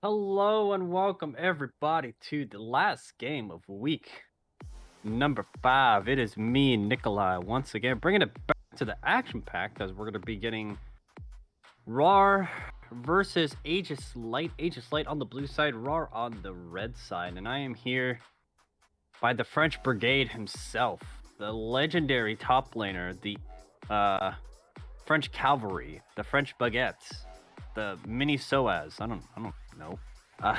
Hello and welcome everybody to the last game of week number 5. It is me, Nikolai, once again bringing it back to the action pack as we're going to be getting Rawr versus Aegis Lite. Aegis Lite on the blue side, Rawr on the red side. And I am here by the French Brigade himself, the legendary top laner, the French Cavalry, the French Baguettes, the mini Soaz. I don't know. Uh,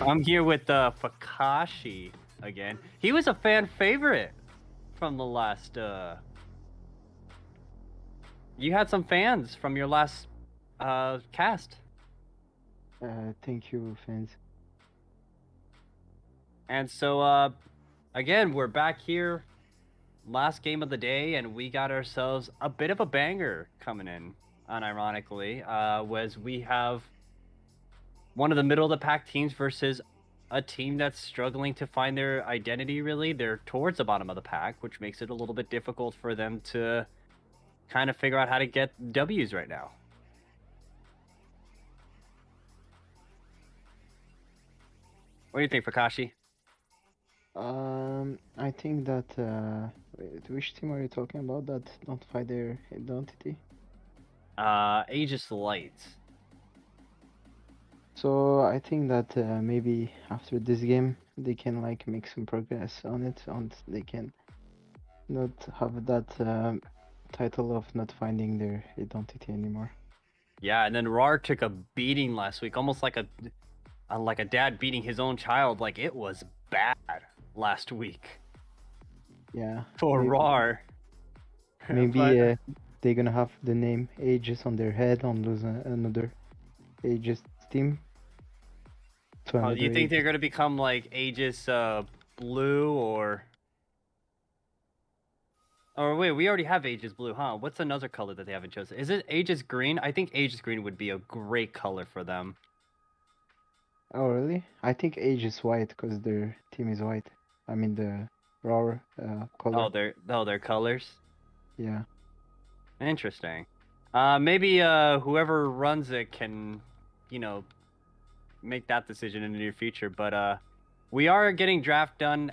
I'm here with Fakashi again. He was a fan favorite from the last. You had some fans from your last cast. Thank you, fans. And so, again, we're back here. Last game of the day, and we got ourselves a bit of a banger coming in, unironically. Was we have one of the middle of the pack teams versus a team that's struggling to find their identity, really. They're towards the bottom of the pack, which makes it a little bit difficult for them to kind of figure out how to get W's right now. What do you think, Fakashi? I think that which team are you talking about that don't find their identity? Aegis Lite. So I think that maybe after this game they can like make some progress on it, and they can not have that title of not finding their identity anymore. Yeah, and then Rawr took a beating last week, almost like a dad beating his own child. Like, it was bad last week Yeah. for Rawr. Maybe But- they're gonna have the name Aegis on their head and lose another Aegis team. To Oh, another you think they're Aegis. gonna become like Aegis Blue or wait, we already have Aegis Blue, huh? What's another color that they haven't chosen? Is it Aegis Green? I think Aegis Green would be a great color for them. Oh, really? I think Aegis white because their team is white. I mean the Rawr color. Their colors. Yeah. Interesting. Maybe whoever runs it can, make that decision in the near future. But we are getting draft done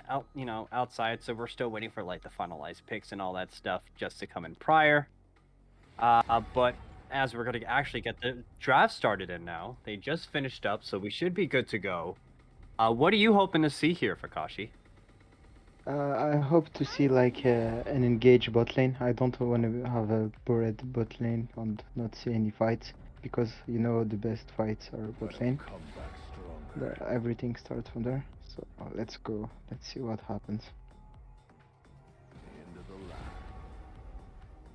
outside, so we're still waiting for like the finalized picks and all that stuff just to come in prior. But as we're gonna actually get the draft started in now, they just finished up, so we should be good to go. What are you hoping to see here, Fakashi? I hope to see like an engaged bot lane. I don't want to have a bored bot lane and not see any fights because you know the best fights are bot lane. Everything starts from there. So let's go. Let's see what happens.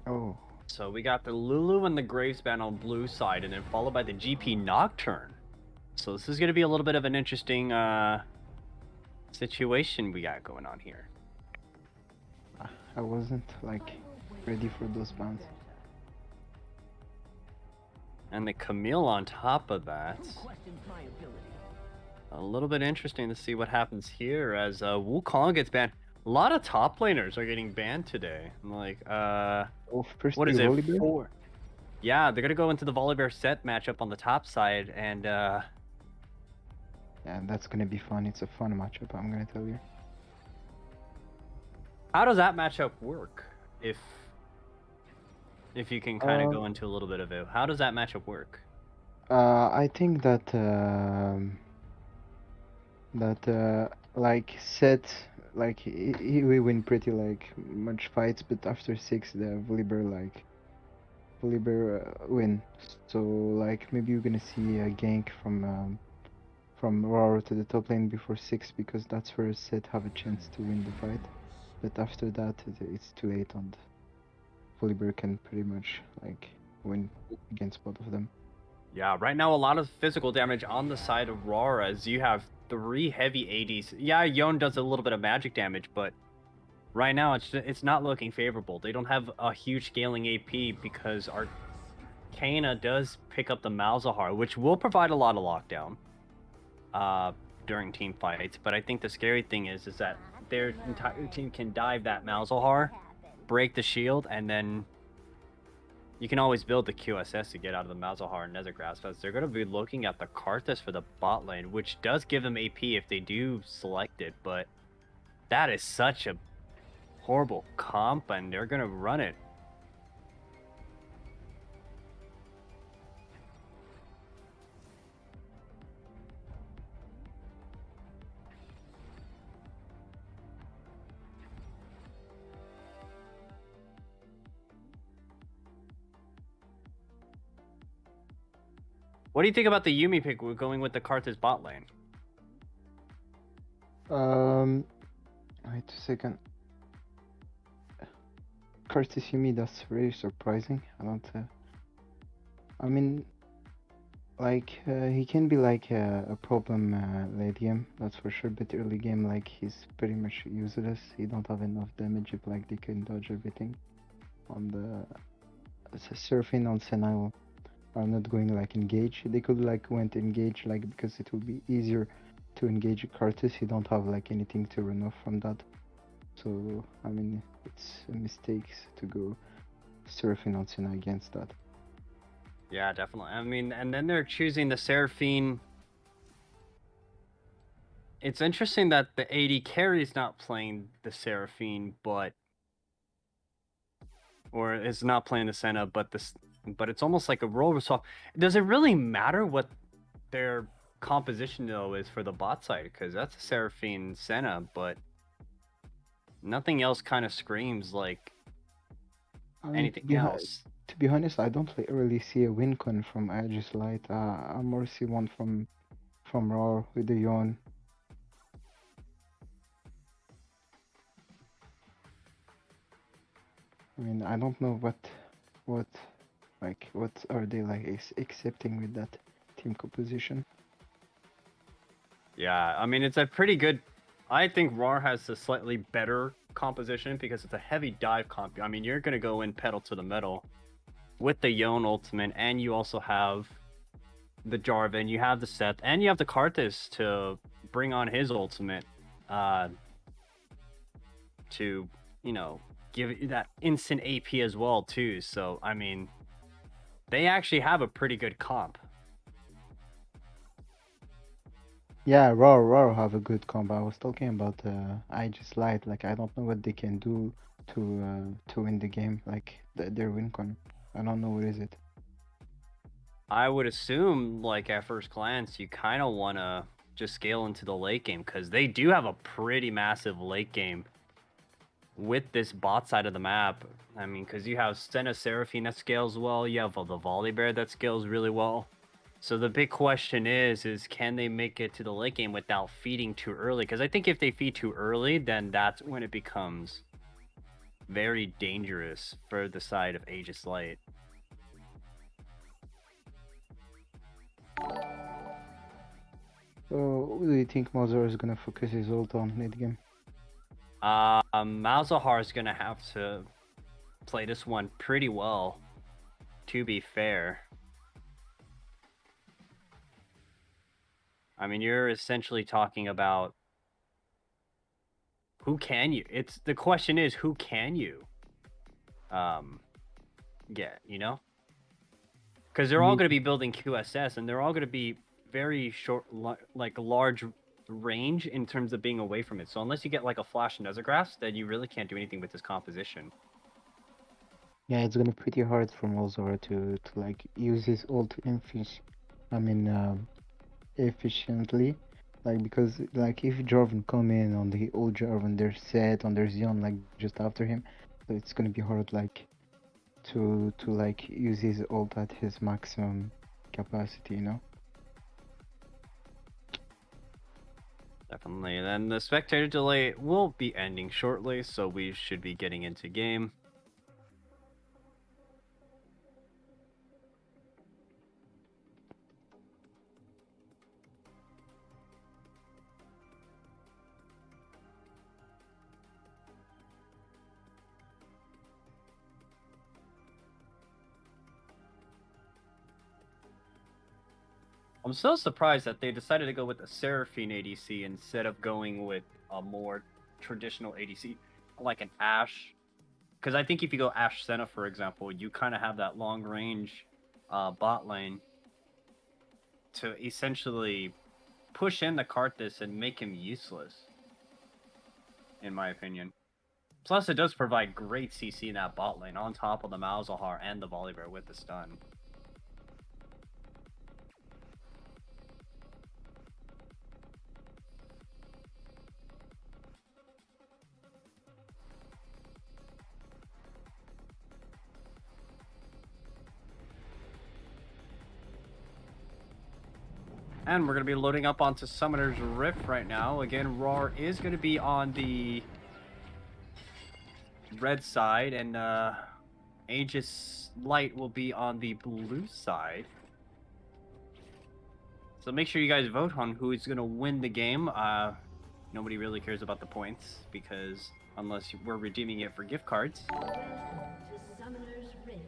Oh. So we got the Lulu and the Gravespan on blue side, and then followed by the GP Nocturne. So this is going to be a little bit of an interesting situation we got going on here. I wasn't like ready for those bans. And the Camille on top of that. A little bit interesting to see what happens here as Wukong gets banned. A lot of top laners are getting banned today. Like, Oh, first what is it? Volibear? 4? Yeah, they're gonna go into the Volibear set matchup on the top side, and Yeah, that's gonna be fun. It's a fun matchup, I'm gonna tell you. how does that matchup work? If you can kind of go Um, into a little bit of it, how does that matchup work? I think that like set like he will win pretty like much fights, but after 6 the Volibear win. So like maybe you're gonna see a gank from Rawr to the top lane before 6 because that's where Set have a chance to win the fight. But after that it's too late and Volibear can pretty much like win against both of them. Yeah, right now a lot of physical damage on the side of Rawr as you have 3 heavy ADs. Yeah, Yon does a little bit of magic damage, but right now it's not looking favorable. They don't have a huge scaling AP because Arcana does pick up the Malzahar, which will provide a lot of lockdown during team fights. But I think the scary thing is that their entire team can dive that Malzahar, break the shield, and then you can always build the QSS to get out of the Malzahar and Nethergrass, but they're going to be looking at the Karthus for the bot lane, which does give them AP if they do select it, but that is such a horrible comp, and they're going to run it. What do you think about the Yuumi pick going with the Karthus bot lane? Wait a second. Curtis Yumi, that's very surprising. I don't. I mean, like he can be like a problem late game, that's for sure. But early game, like he's pretty much useless. He don't have enough damage. If like they can dodge everything. On the Seraphine on Senile are not going like engage. They could like went engage like because it would be easier to engage Karthus. You don't have like anything to run off from that. So I mean it's a mistake to go Seraphine on Senile against that. Yeah, definitely. I mean, and then they're choosing the Seraphine. It's interesting that the AD carry's not playing the Seraphine, but or is not playing the Senna, but it's almost like a role swap. Does it really matter what their composition though is for the bot side? Because that's a Seraphine Senna, but nothing else kind of screams like anything else. To be honest, I don't really see a win con from Aegis Lite. I more see one from Rawr with the Yon. I mean, I don't know what are they like accepting with that team composition. Yeah, I mean, it's a pretty good. I think Rawr has a slightly better composition because it's a heavy dive comp. I mean, you're gonna go in pedal to the metal with the Yon ultimate, and you also have the Jarvan, you have the Seth, and you have the Karthus to bring on his ultimate to, you know, give you that instant AP as well too. So I mean, they actually have a pretty good comp. Yeah, Rawr have a good comp. I was talking about Aegis Lite. Like I don't know what they can do to win the game. Like their win con. I don't know what is it. I would assume, like at first glance, you kind of want to just scale into the late game because they do have a pretty massive late game with this bot side of the map. I mean, because you have Senna Seraphine that scales well, you have the Volibear that scales really well. So the big question is can they make it to the late game without feeding too early? Because I think if they feed too early, then that's when it becomes very dangerous for the side of Aegis Lite. So, who do you think Mozart is gonna focus his ult on mid game? Malzahar is gonna have to play this one pretty well, to be fair. I mean, you're essentially talking about who can you? It's the question is who can you get, you know? Because they're all going to be building QSS, and they're all going to be very short, like large range in terms of being away from it. So unless you get like a flash Nethergrass, then you really can't do anything with this composition. Yeah, it's gonna be pretty hard for Mozart to like use his ult efficiently. Like because like if Jarvan come in on the old Jarvan, they're set on their Xeon like just after him, so it's gonna be hard like to like use his ult at his maximum capacity, you know. Definitely. And then the spectator delay will be ending shortly, so we should be getting into game. I'm so surprised that they decided to go with a Seraphine ADC instead of going with a more traditional ADC, like an Ashe Because I think if you go Ashe Senna, for example, you kind of have that long range bot lane to essentially push in the Karthus and make him useless, in my opinion. Plus, it does provide great CC in that bot lane on top of the Malzahar and the Volibear with the stun. And we're going to be loading up onto Summoner's Rift right now. Again, Rawr is going to be on the red side, and Aegis Lite will be on the blue side. So make sure you guys vote on who is going to win the game. Nobody really cares about the points, because unless we're redeeming it for gift cards. To Summoner's Rift.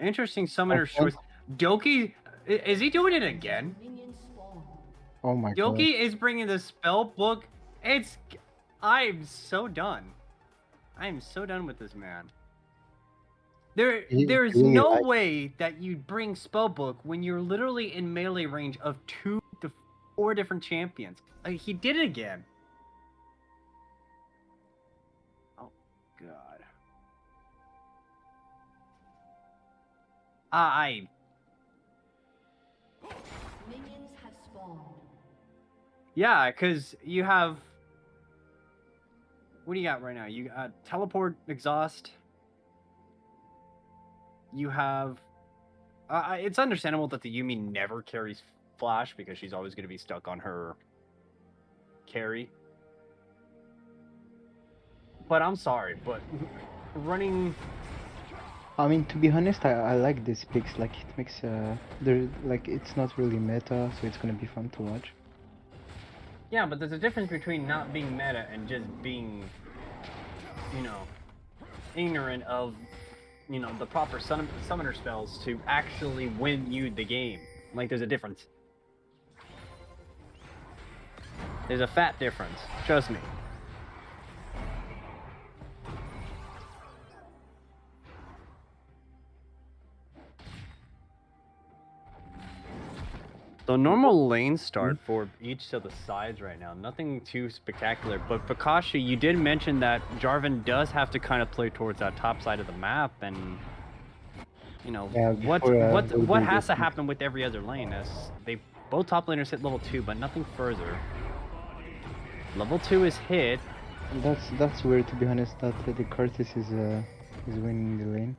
Interesting Summoner choice. Doki, is he doing it again? Minion spawn. Oh my god. Doki is bringing the spell book. I'm so done. I am so done with this man. There's really no like- way that you bring spellbook when you're literally in melee range of 2 to 4 different champions. He did it again. Oh god. Minions have spawned. Yeah, because you have... What do you got right now? You got teleport, exhaust. You have... it's understandable that the Yuumi never carries flash because she's always going to be stuck on her carry. But I'm sorry, but running... I mean, to be honest, I like these picks. Like, it makes it's not really meta, so it's gonna be fun to watch. Yeah, but there's a difference between not being meta and just being, ignorant of, the proper summoner spells to actually win you the game. Like, there's a difference. There's a fat difference. Trust me. So normal lane start for each of the sides right now. Nothing too spectacular. But Fakashi, you did mention that Jarvan does have to kind of play towards that top side of the map, and Yeah, what has to happen with every other lane is both top laners hit level 2, but nothing further. Level 2 is hit. That's weird, to be honest. That the Karthus is winning the lane.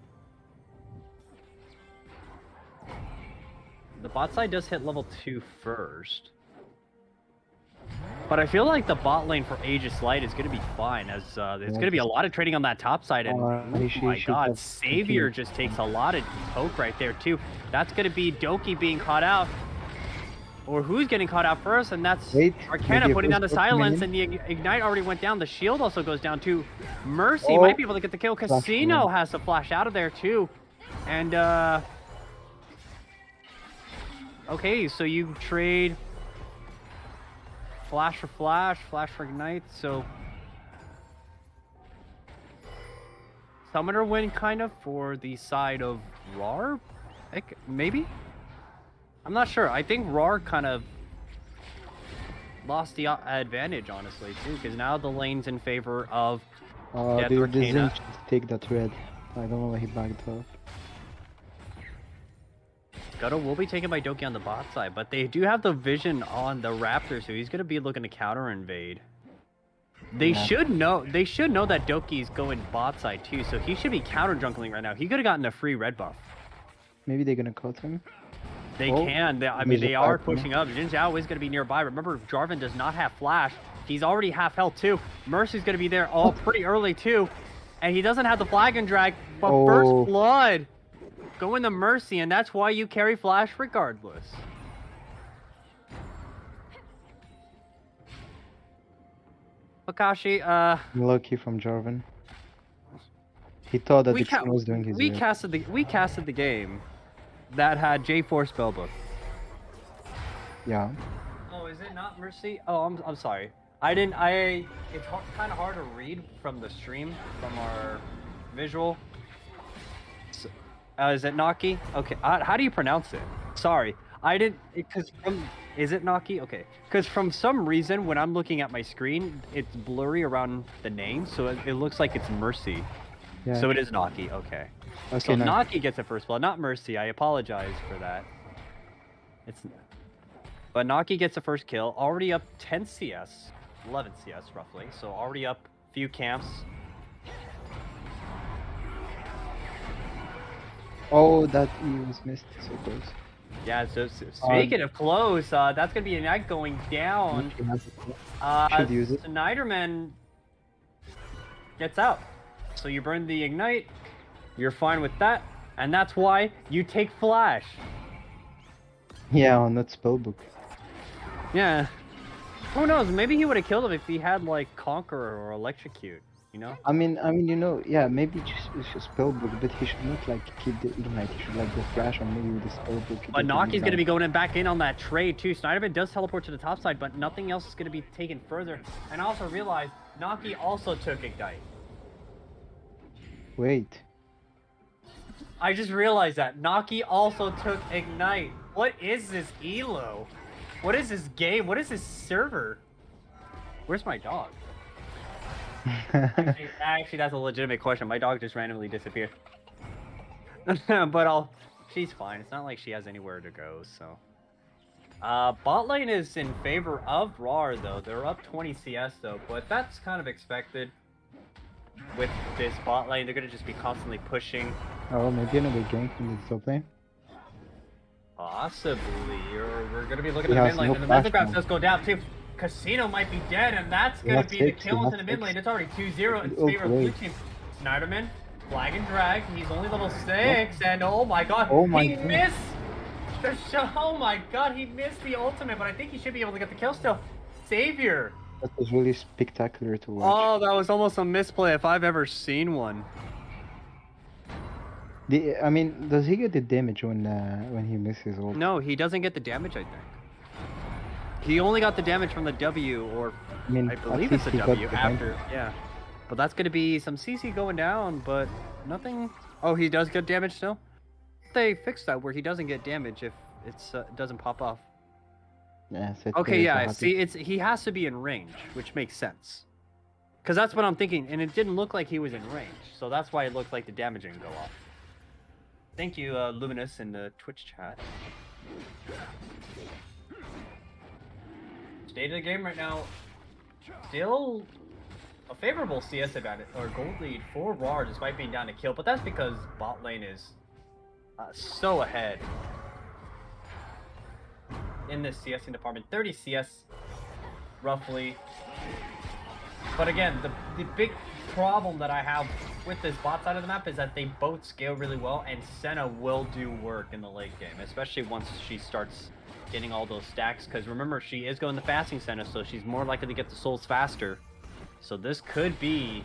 The bot side does hit level 2 first. But I feel like the bot lane for Aegis Lite is going to be fine, as there's going to be a lot of trading on that top side. And oh my god, Savior just takes a lot of poke right there too. That's going to be Doki being caught out. Or who's getting caught out first, and that's Arcana putting down the silence, and the Ignite already went down. The shield also goes down too. Mercy might be able to get the kill. Casino has to flash out of there too. And okay, so you trade flash for Ignite, so Summoner win kind of for the side of Rawr, maybe? I'm not sure. I think Rawr kind of lost the advantage, honestly, too, because now the lane's in favor of Death Arcana. Take that red. I don't know why he backed off. Scuttle will be taken by Doki on the bot side, but they do have the vision on the Raptor, so he's going to be looking to counter invade. They should know that Doki's going bot side too, so he should be counter jungling right now. He could have gotten a free red buff. Maybe they're gonna cut him. They can. I mean, they are pushing up. Jin Zhao is going to be nearby. Remember, Jarvan does not have flash. He's already half health too. Mercy's going to be there all pretty early too, and he doesn't have the flag and drag. But first blood. Go in the Mercy, and that's why you carry flash regardless. Fakashi, lucky from Jarvan. He thought that the was doing his we casted the game that had J4 spellbook. Yeah. Oh, is it not Mercy? Oh, I'm sorry. It's kind of hard to read from the stream, from our visual. So, is it Naki? Okay. How do you pronounce it? Sorry, I didn't. Because from is it Naki? Okay. Because from some reason, when I'm looking at my screen, it's blurry around the name, so it looks like it's Mercy. Yeah. So it is Naki. Okay. Okay, So nice. Naki gets the first blood, not Mercy. I apologize for that. But Naki gets the first kill. Already up 10 CS, 11 CS roughly. So already up a few camps. Oh, that E was missed. So close. Yeah. So speaking of close, that's gonna be a Ignite going down. Should use it. Snyderman gets out. So you burn the Ignite. You're fine with that, and that's why you take Flash. Yeah, on that spellbook. Yeah. Who knows? Maybe he would have killed him if he had like Conqueror or Electrocute. You know? I mean, you know, yeah, maybe just spellbook, but he should not like keep the ignite. He should like go flash on maybe with the spellbook. But Naki's gonna be going back in on that trade too. Snyderman does teleport to the top side, but nothing else is gonna be taken further. And I also realized Naki also took Ignite. Wait. I just realized that Naki also took Ignite. What is this elo? What is this game? What is this server? Where's my dog? Actually, that's a legitimate question. My dog just randomly disappeared. But she's fine. It's not like she has anywhere to go, so. Bot lane is in favor of Rawr, though. They're up 20 CS, though, but that's kind of expected. With this bot lane, they're gonna just be constantly pushing. Oh, maybe another gank from the top lane. Possibly, or we're gonna be looking He at the has mid lane, no and the flash mid grab now. does go down too. Casino might be dead, and that's gonna He be the has kill six, into the he mid has lane. It's already 2-0 in Oh, favor of blue great. team. Snyderman, flag and drag. He's only level 6, and oh my god, Oh my he God. missed the shot. Oh my god, he missed the ultimate, but I think he should be able to get the kill still. Savior. That was really spectacular to watch. Oh, that was almost a misplay if I've ever seen one. I mean, does he get the damage when he misses ult? No, he doesn't get the damage, I think. He only got the damage from the W, or I mean, I at believe it's least a he got W the after, yeah. But that's going to be some CC going down, but nothing. Oh, he does get damage still? They fixed that where he doesn't get damage if it's doesn't pop off. Yeah, set Okay, players are yeah, happy. see, he has to be in range, which makes sense. Because that's what I'm thinking, and it didn't look like he was in range, so that's why it looked like the damage didn't go off. Thank you, Luminous, in the Twitch chat. State of the game right now, still a favorable CS advantage, or gold lead for Rawr despite being down to kill, but that's because bot lane is so ahead in this CSing department. 30 CS, roughly. But again, the big problem that I have with this bot side of the map is that they both scale really well, and Senna will do work in the late game, especially once she starts getting all those stacks, because remember, she is going the fasting Senna, so she's more likely to get the souls faster. So this could be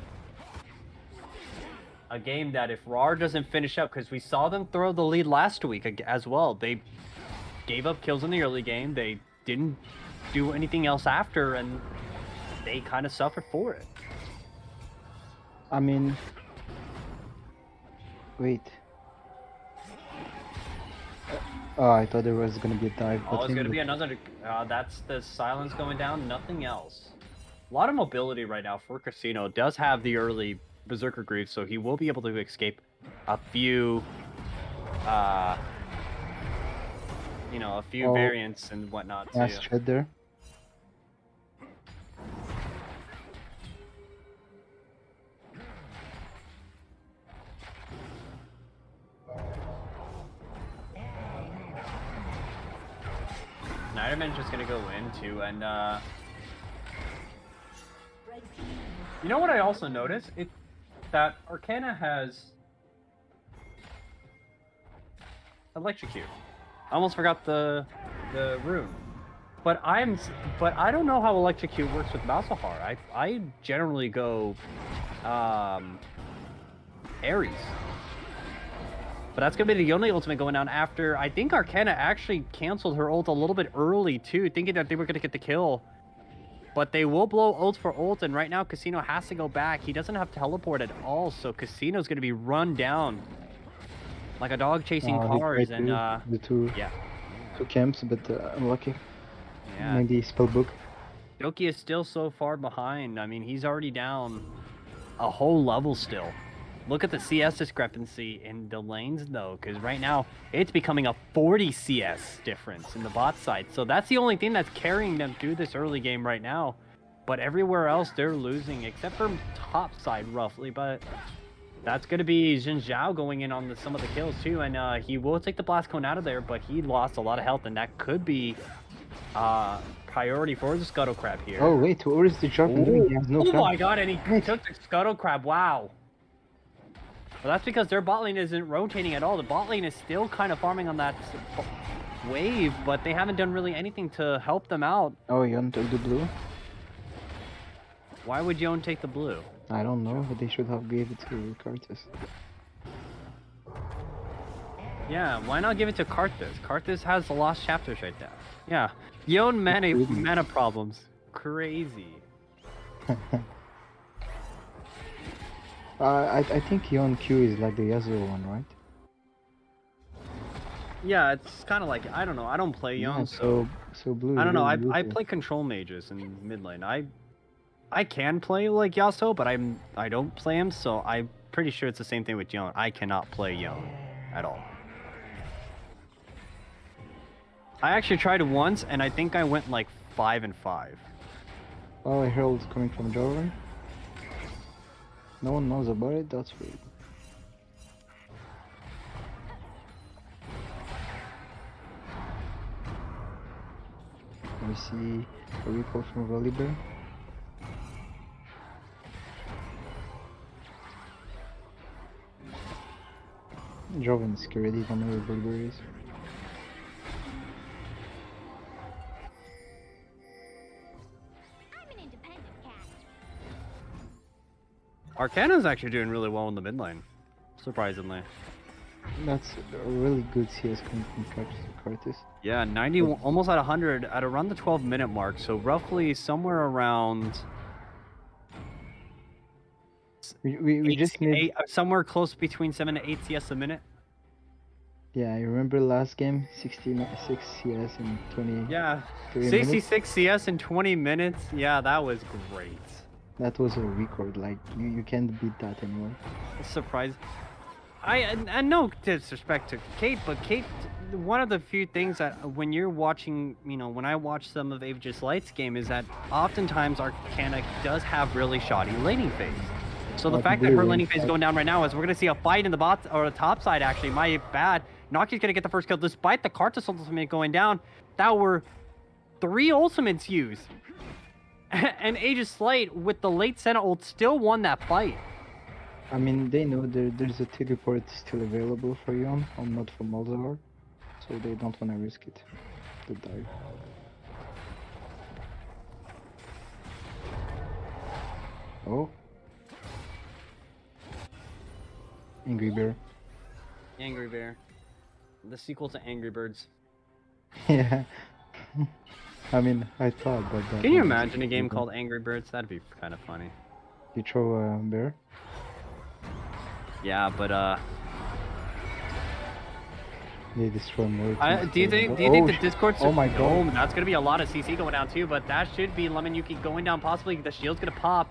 a game that if Rawr doesn't finish up, because we saw them throw the lead last week as well. They gave up kills in the early game, they didn't do anything else after, and they kind of suffered for it. I mean, wait. Oh, I thought there was gonna be a dive. Oh, but it's gonna maybe- be another. That's the silence going down. Nothing else. A lot of mobility right now for Casino. Does have the early Berserker Greaves, so he will be able to escape a few, you know, a few Oh, variants and whatnot too. Nice shot there. Snyderman's just gonna go in too, and Red team you know what I also noticed? That Arcana has Electrocute. I almost forgot the rune. But I don't know how Electrocute works with Malzahar. I generally go Ares. But that's gonna be the only ultimate going down after. I think Arcana actually canceled her ult a little bit early too, thinking that they were gonna get the kill. But they will blow ult for ult, and right now Casino has to go back. He doesn't have teleport at all, so Casino's going to be run down like a dog chasing He cars. tried And to the two yeah, camps, but unlucky. yeah. Maybe spellbook. Doki is still so far behind. I mean, he's already down a whole level still. Look at the CS discrepancy in the lanes, though, because right now it's becoming a 40 CS difference in the bot side. So that's the only thing that's carrying them through this early game right now. But everywhere else, they're losing, except for top side, roughly. But that's going to be Jin Zhao going in on some of the kills, too. And he will take the Blast Cone out of there, but he lost a lot of health, and that could be priority for the Scuttle Crab here. Oh, wait, what is the job doing? He has no plan. My god, and he took the Scuttle Crab. Wow. Well, that's because their bot lane isn't rotating at all. The bot lane is still kind of farming on that wave, but they haven't done really anything to help them out. Oh, Yon took the blue? Why would Yon take the blue? I don't know, but they should have gave it to Curtis. Yeah, why not give it to Karthus? Karthus has the lost chapters right there. Yeah, Yon mana problems. Crazy. I think Yon Q is like the Yasuo one, right? Yeah, it's kind of like, I don't know. I don't play Yon, Yeah, so blue. I don't know. really I good. play control mages in mid lane. I can play like Yasuo, but I don't play him, so I'm pretty sure it's the same thing with Yon. I cannot play Yon at all. I actually tried it once, and I think I went like 5 and 5. Oh, a herald's coming from Rawr. No one knows about it, that's weird. We see a recall from Volibear. Joven's already don't know where Volibear is. Arcana's actually doing really well in the mid lane, surprisingly. That's a really good CS coming from Curtis. Yeah, 90, almost at 100 at around the 12-minute mark, so roughly somewhere around We just need... somewhere close between 7 to 8 CS a minute. Yeah, I remember last game, 66 CS in 20... Yeah, 66 66 CS in 20 minutes. Yeah, that was great. That was a record, like, you can't beat that anymore. Surprised. And no disrespect to Kate, but Kate, one of the few things that when you're watching, you know, when I watch some of Aegis Lite's game, is that oftentimes Arcana does have really shoddy laning phase. So the fact that her laning phase is going down right now is we're going to see a fight in the bot, or the top side actually, my bad. Noxi's going to get the first kill despite the Karthus ultimate going down. That were 3 ultimates used. And Aegis Lite with the late Senna ult still won that fight. I mean, they know there's a teleport still available for Yon, or not for Malzahar, so they don't want to risk it to die. Oh. Angry Bear. Angry Bear. The sequel to Angry Birds. Yeah. I mean, I thought about that. Can you imagine a game called Angry Birds? That'd be kind of funny. You throw a bear? Yeah, but They destroy more. do you think the Discord? Oh my god! That's gonna be a lot of CC going down too. But that should be Lemon Yuki going down. Possibly the shield's gonna pop.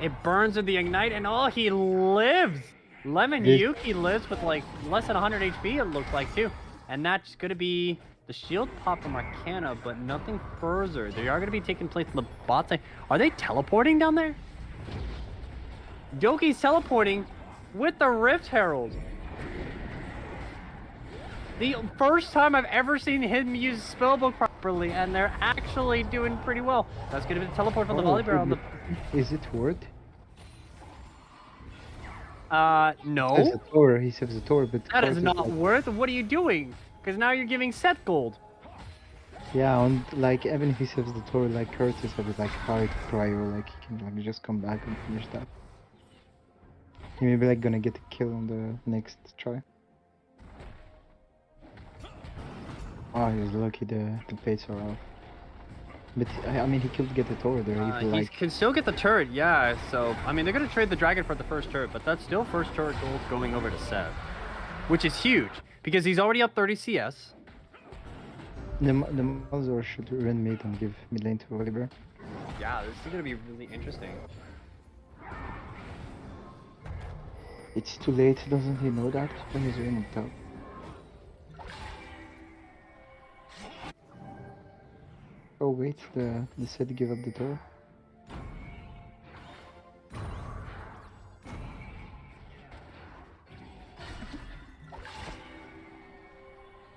It burns with the ignite, and oh, he lives. Lemon Yuki lives with like less than 100 HP. It looks like too, and that's gonna be the shield pop from Arcana, but nothing further. They are gonna be taking place in the bot side. Are they teleporting down there? Doki's teleporting with the Rift Herald. The first time I've ever seen him use spellbook properly, and they're actually doing pretty well. That's gonna be the teleport from the Volibear on the... Is it worth? No. He saves the tower, but... That is not worth. What are you doing? Because now you're giving Seth gold. Yeah, and like, even if he saves the tower, like, Curtis have it, like, hard prior, like, he can, like, just come back and finish that. He may be, like, gonna get a kill on the next try. Oh, he's lucky the pates are off. But I mean, he could get the tower there. If He like, can still get the turret, yeah. So, I mean, they're going to trade the dragon for the first turret, but that's still first turret gold going over to Seth, which is huge because he's already up 30 CS. the Malzor should run mid and give mid lane to Oliver. Yeah, this is going to be really interesting. It's too late, doesn't he know that? When he's running top. Oh wait, the set give up the tower.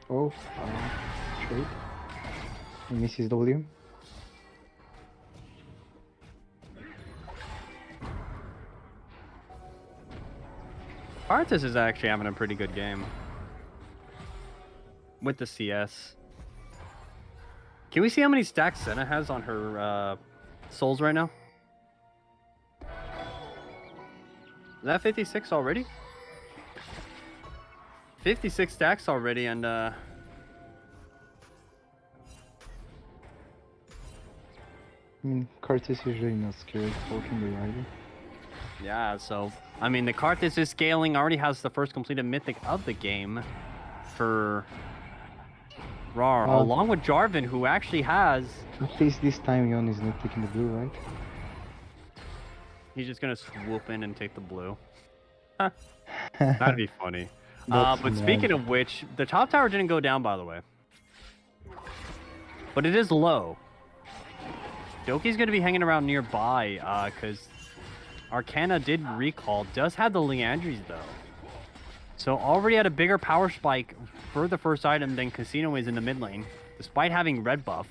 Oh, straight. He misses W. Artis is actually having a pretty good game with the CS. Can we see how many stacks Senna has on her souls right now? Is that 56 already? 56 stacks already, and I mean, Curtis is usually not scared walking the rider. yeah, so I mean the Karthus is scaling, already has the first completed mythic of the game for Rawr, along with Jarvan, who actually has. At least this time Yon is not taking the blue, right? He's just gonna swoop in and take the blue. That'd be funny. But speaking of which, the top tower didn't go down, by the way. But it is low. Doki's going to be hanging around nearby, because Arcana did recall. Does have the Leandries, though. So already had a bigger power spike for the first item than Casino is in the mid lane, despite having red buff.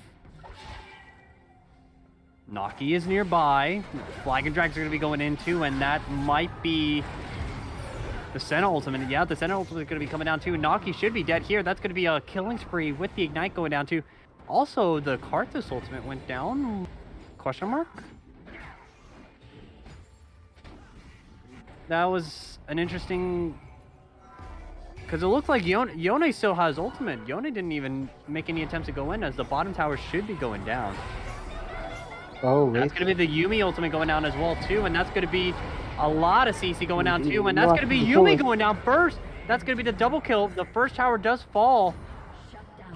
Naki is nearby. Flag and Drags are going to be going in too, and that might be the Senna ultimate. Yeah, the Senna ultimate is going to be coming down too. Naki should be dead here. That's going to be a killing spree with the Ignite going down too. Also, the Karthus ultimate went down? Question mark? That was an interesting... Because it looked like Yone still has ultimate. Yone didn't even make any attempts to go in, as the bottom tower should be going down. Oh, wait. That's going to be the Yuumi ultimate going down as well, too. And that's going to be a lot of CC going down, too. And that's going to be Yuumi going down first. That's going to be the double kill. The first tower does fall.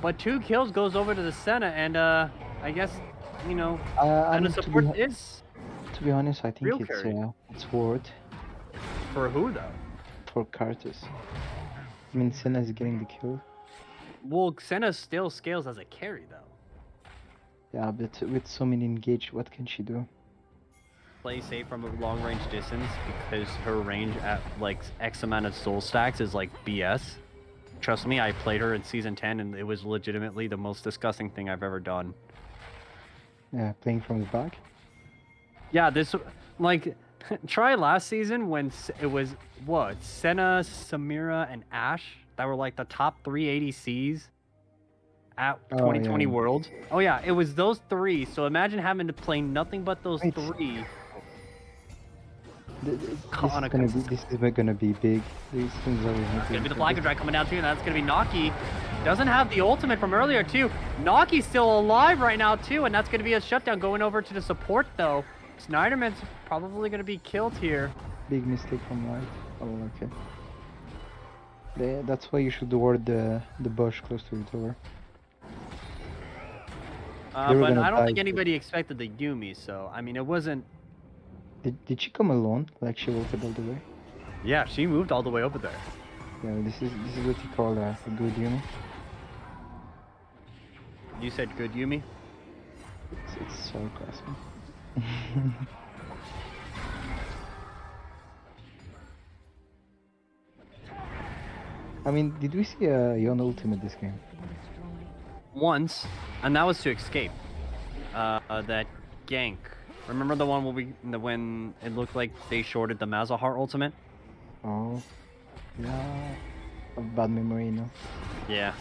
But 2 kills goes over to the Senna. And I guess, you know, and the support is... To be honest, I think it's worth. For who, though? For Karthus. I mean, Senna is getting the kill. Well, Senna still scales as a carry, though. Yeah, but with so many engaged, what can she do? Play safe from a long range distance, because her range at like X amount of soul stacks is like BS. Trust me, I played her in season 10 and it was legitimately the most disgusting thing I've ever done. Yeah, playing from the back? Yeah, this, like, try last season when it was, what, Senna, Samira, and Ashe that were like the top 3 ADCs at 2020 World. Oh yeah, it was those 3. So imagine having to play nothing but those 3. This is gonna be big. These things are gonna be the Flag Drag coming down too, and that's gonna be Naki. Doesn't have the ultimate from earlier too. Naki's still alive right now too, and that's gonna be a shutdown going over to the support though. Snyderman's probably gonna be killed here. Big mistake from Light. Oh, okay. That's why you should ward the bush close to the tower. But I don't think anybody expected the Yuumi, so I mean it wasn't. Did she come alone? Like she walked all the way? Yeah, she moved all the way over there. Yeah, this is what you call a good Yuumi. You said good Yuumi? It's sarcasm. I mean, did we see a Yon ultimate this game? Once, and that was to escape that gank. Remember the one when it looked like they shorted the Mazahar ultimate? Oh, yeah. A bad memory, no? Yeah,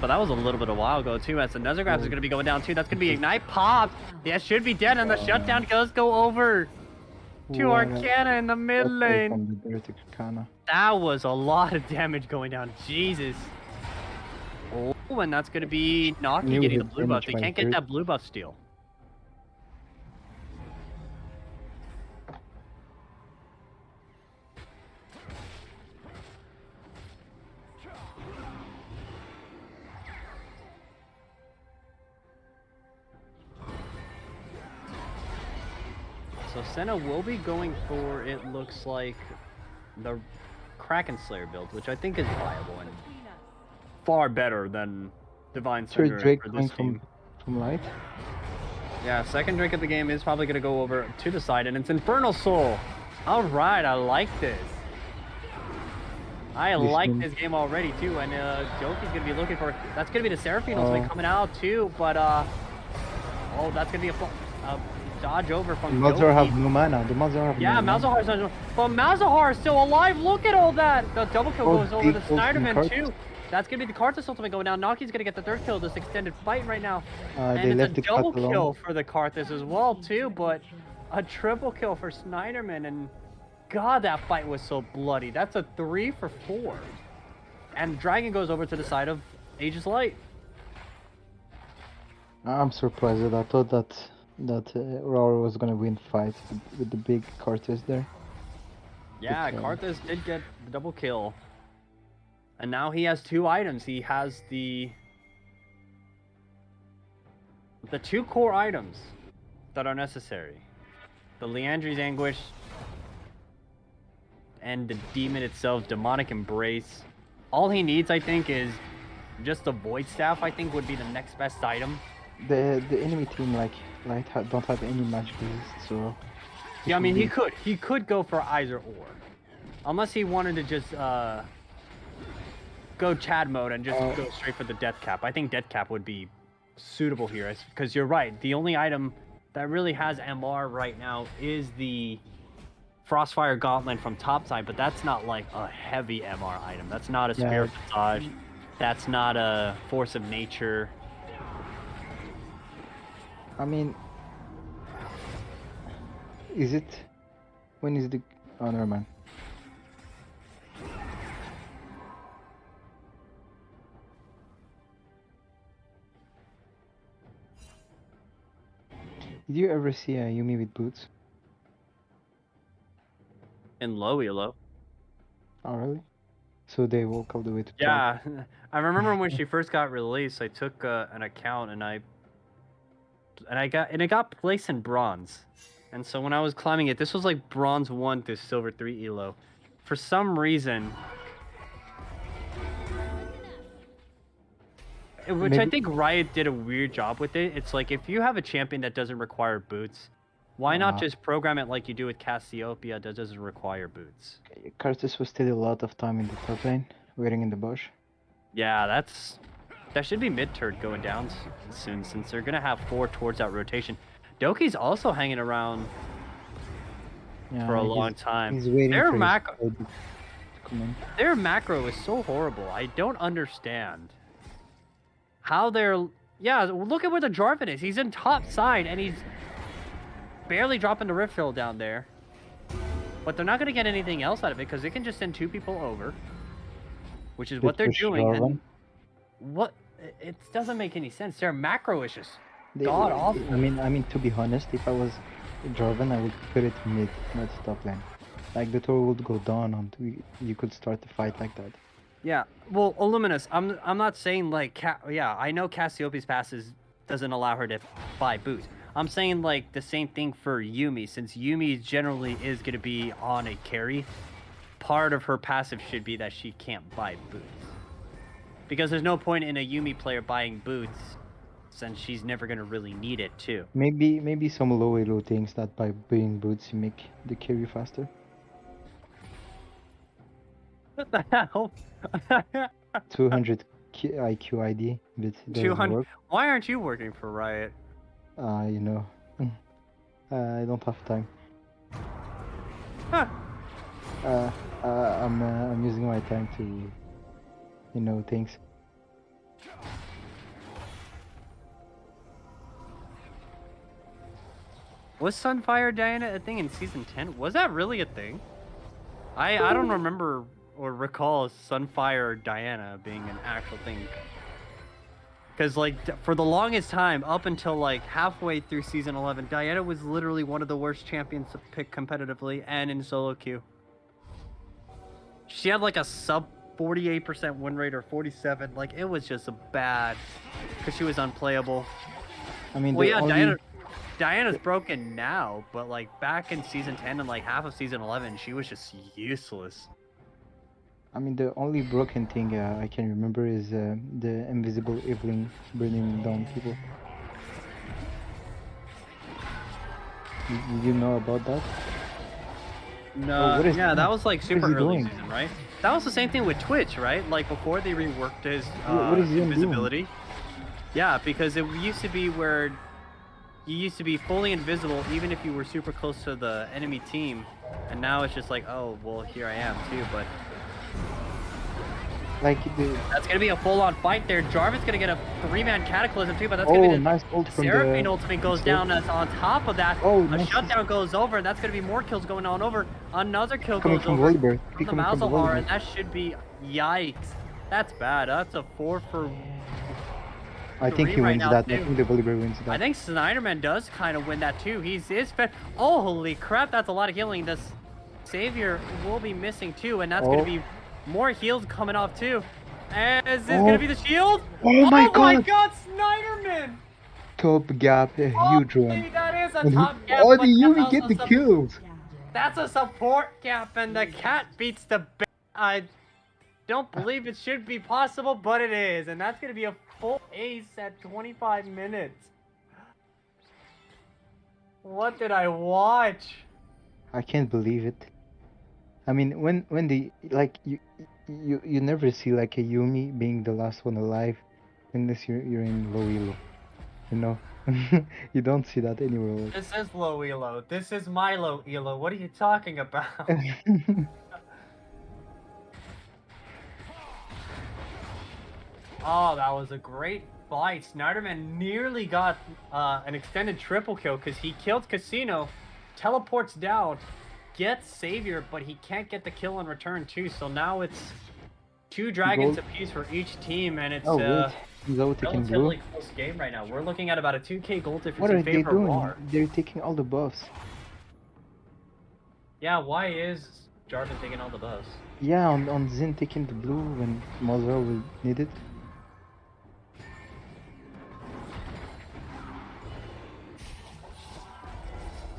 but that was a little bit a while ago too. As the Nether Grabs is going to be going down too. That's going to be Ignite popped. Yeah, should be dead, and the shutdown does go over to Arcana in the mid lane. That was a lot of damage going down. Jesus. Oh, and that's going to be Naki getting the blue buff. They can't get that blue buff steal. So Senna will be going for, it looks like, the Kraken Slayer build, which I think is viable and far better than Divine Third Cinder Drake for coming this team. from Light. Yeah, second drink of the game is probably going to go over to the side, and it's Infernal Soul. All right, I like this. I like this game already, too, and Joki's going to be looking for... That's going to be the Seraphine ultimate coming out, too, but... oh, that's going to be a dodge over from Malzahar Joki. have no mana. The Malzahar have Yeah, no mana. Malzahar's not... But Malzahar is still alive. Look at all that. The double kill goes over the Snyderman, too. That's going to be the Karthus ultimate going down. Naki's going to get the third kill of this extended fight right now. They And left it's a the double cut alone. kill for the Karthus as well, too, but a triple kill for Snyderman. And God, that fight was so bloody. That's a 3 for 4. And Dragon goes over to the side of Aegis Lite. I'm surprised. I thought that Rawr was gonna win fight with the big Karthus there. Yeah, Good Karthus did get the double kill. And now he has 2 items. He has the 2 core items that are necessary. The Leandri's Anguish and the demon itself, Demonic Embrace. All he needs, I think, is just the Void Staff, I think, would be the next best item. The enemy team like Light don't have any magic resist, so... Yeah, I mean, he could go for either or. Unless he wanted to just go Chad mode and just go straight for the Death Cap. I think Death Cap would be suitable here, because you're right. The only item that really has MR right now is the Frostfire Gauntlet from topside, but that's not like a heavy MR item. That's not a Spirit Visage. That's not a Force of Nature. I mean... Is it... When is the... Oh, never mind. Did you ever see a Yumi with boots? In low elo. Oh, really? So they walk all the way to top? Yeah, I remember when she first got released, I took an account and it got placed in bronze. And so when I was climbing it, this was like bronze 1 to silver 3 elo. For some reason, which I think Riot did a weird job with it. It's like, if you have a champion that doesn't require boots, why not just program it like you do with Cassiopeia that doesn't require boots? Karthus was still a lot of time in the top lane, waiting in the bush. Yeah, that should be mid-turd going down soon, since they're gonna have 4 towards that rotation. Doki's also hanging around for a long time. He's waiting Their for macro, his to come in. their macro is so horrible. I don't understand how they're... Yeah, look at where the Jarvan is. He's in top side, and he's barely dropping the Rift Hill down there. But they're not going to get anything else out of it, because they can just send 2 people over. Which is what they're doing. And what... It doesn't make any sense. Their macro is just god awful. I mean, to be honest, if I was Jarvan, I would put it mid, not top lane. Like, the tower would go down and you could start the fight like that. Yeah, well, Illuminous, I'm not saying like, yeah, I know Cassiopeia's passes doesn't allow her to buy boots. I'm saying like the same thing for Yuumi, since Yuumi generally is going to be on a carry. Part of her passive should be that she can't buy boots. Because there's no point in a Yuumi player buying boots, since she's never going to really need it too. Maybe some low elo things that by buying boots you make the carry faster. What the hell? 200 IQ ID, but it doesn't 200. work. Why aren't you working for Riot? You know, I don't have time. Huh. I'm using my time to, you know, things. Was Sunfire Diana a thing in season 10? Was that really a thing? I don't remember or recall Sunfire Diana being an actual thing. Because, like, for the longest time, up until, like, halfway through Season 11, Diana was literally one of the worst champions to pick competitively and in solo queue. She had, like, a sub 48% win rate or 47. Like, it was just a bad... Because she was unplayable. I mean, Well, yeah, Diana's broken now, but like back in season 10 and like half of season 11, she was just useless. I mean, the only broken thing I can remember is the invisible Evelyn burning down people. You know about that? No, what is yeah, that that? was like What is super he early doing? season, right? That was the same thing with Twitch, right? Like before they reworked his What is he doing? invisibility. Yeah, because it used to be where you used to be fully invisible even if you were super close to the enemy team, and now it's just like, oh, well, here I am too, but Like the that's gonna be a full-on fight there. Jarvan's gonna get a 3-man cataclysm too, but that's gonna be the nice ult from Seraphine the ultimate goes Seraphine. down. That's on top of that. Oh, A nice. shutdown goes over, and that's gonna be more kills going on over. Another kill Coming goes from over Volibear. from the Coming from the Malzahar, Volibear. and that should be yikes. That's bad. That's a 4 for. I think 3 he right wins now, that. too. I think the Volibear wins that. I think Snyderman does kind of win that too. He's fed. Oh, holy crap! That's a lot of healing. This Savior will be missing too, and that's gonna be more heals coming off too. And is this gonna be the shield? Oh my God, god! Snyderman! Top gap, a huge Holy, one. that is a And top gap. oh, but the that's Yumi also get the some- kills. That's a support gap, and the cat beats the. I don't believe it should be possible, but it is, and that's gonna be a full ace at 25 minutes. What did I watch? I can't believe it. I mean, when the like you never see like a Yumi being the last one alive, unless you're in low elo, you know. You don't see that anywhere else. This is low elo. This is my low elo. What are you talking about? Oh, that was a great fight. Snyderman nearly got an extended triple kill because he killed Casino, teleports down, gets Savior, but he can't get the kill in return too. So now it's 2 dragons Gold. apiece for each team, and it's Oh wait, he's out taking blue. relatively close game right now. We're looking at about a 2k gold difference What are in they favor of doing? Rawr. They're taking all the buffs. Yeah, why is Jarvan taking all the buffs? Yeah, on Zin taking the blue when Mazar will need it.